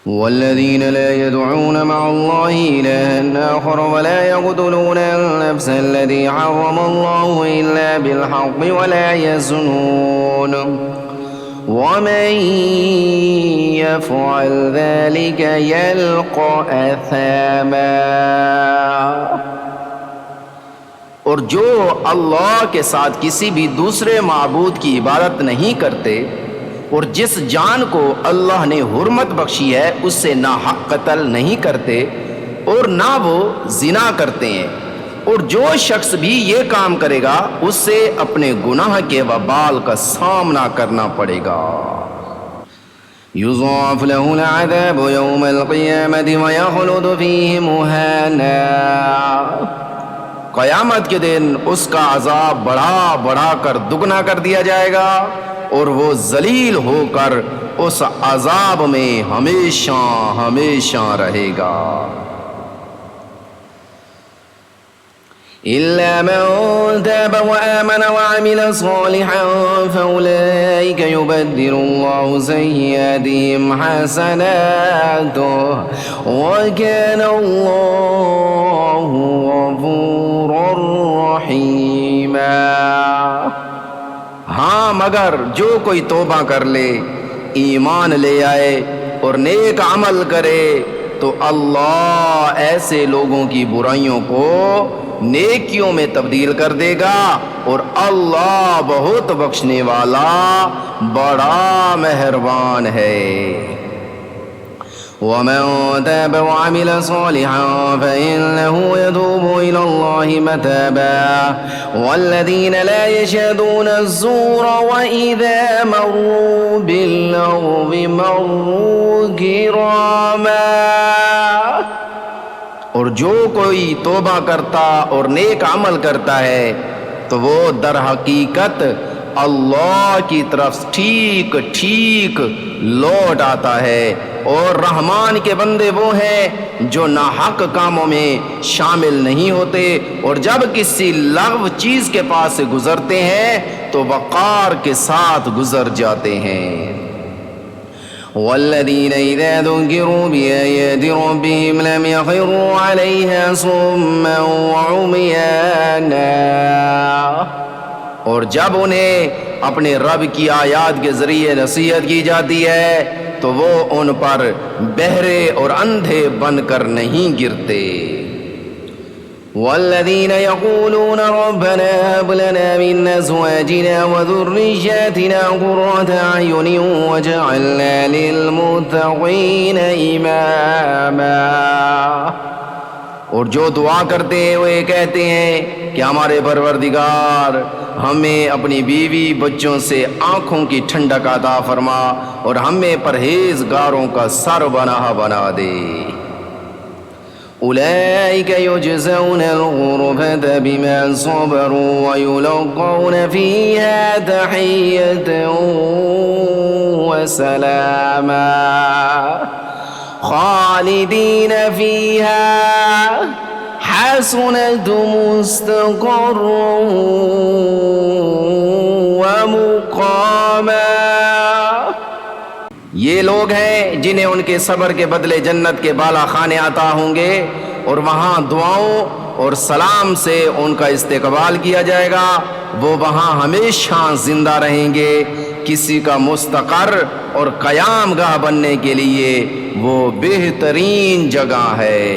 والذين لا يدعون مع الله إلها آخر ولا يقتلون النفس التي حرم الله إلا بالحق ولا يزنون ومن يفعل ذلك يلقى أثاما. اور جو اللہ کے ساتھ کسی بھی دوسرے معبود کی عبادت نہیں کرتے اور جس جان کو اللہ نے حرمت بخشی ہے اس سے نہ حق قتل نہیں کرتے اور نہ وہ زنا کرتے ہیں، اور جو شخص بھی یہ کام کرے گا اس سے اپنے گناہ کے وبال کا سامنا کرنا پڑے گا. یضاعف له العذاب یوم القیامة ویخلد فیہ مہانا. قیامت کے دن اس کا عذاب بڑھا بڑھا کر دگنا کر دیا جائے گا اور وہ ذلیل ہو کر اس عذاب میں ہمیشہ ہمیشہ رہے گا. إلا من تاب وآمن وعمل صالحا فأولئك يبدل الله سيئاتهم حسنات وكان الله غفورا رحيما. ہاں مگر جو کوئی توبہ کر لے، ایمان لے آئے اور نیک عمل کرے تو اللہ ایسے لوگوں کی برائیوں کو نیکیوں میں تبدیل کر دے گا اور اللہ بہت بخشنے والا بڑا مہربان ہے. وَمَن تَابَ وَعَمِلَ صَالِحًا فَإِنَّهُ يَتُوبُ إِلَى اللَّهِ مَتَابًا وَالَّذِينَ لَا يَشْهَدُونَ الزُّورَ وَإِذَا مَرُّوا بِاللَّغْوِ مَرُّوا كِرَامًا. اور جو کوئی توبہ کرتا اور نیک عمل کرتا ہے تو وہ در حقیقت اللہ کی طرف ٹھیک ٹھیک لوٹ آتا ہے، اور رحمان کے بندے وہ ہیں جو ناحق کاموں میں شامل نہیں ہوتے اور جب کسی لغو چیز کے پاس سے گزرتے ہیں تو وقار کے ساتھ گزر جاتے ہیں. والذین اذا ذکروا بآیات ربهم لم یخروا علیہا صما وعمیانا. اور جب انہیں اپنے رب کی آیات کے ذریعے نصیحت کی جاتی ہے تو وہ ان پر بہرے اور اندھے بن کر نہیں گرتے. والذین یقولون ربنا هب لنا من ازواجنا وذرياتنا قرة اعین واجعلنا للمتقین اماما. اور جو دعا کرتے ہیں وہ یہ کہتے ہیں کہ ہمارے پروردگار ہمیں اپنی بیوی بچوں سے آنکھوں کی ٹھنڈک عطا فرما اور ہمیں پرہیزگاروں کا سربراہ بنا دے. اولئک یجزون الغرفة بما صبروا ویلقون فیہا تحیۃ وسلاما خالدین فیہا حسنت مستقرا ومقاما. یہ لوگ ہیں جنہیں ان کے صبر کے بدلے جنت کے بالا خانے عطا ہوں گے اور وہاں دعاؤں اور سلام سے ان کا استقبال کیا جائے گا. وہ وہاں ہمیشہ زندہ رہیں گے. کسی کا مستقر اور قیام گاہ بننے کے لیے وہ بہترین جگہ ہے.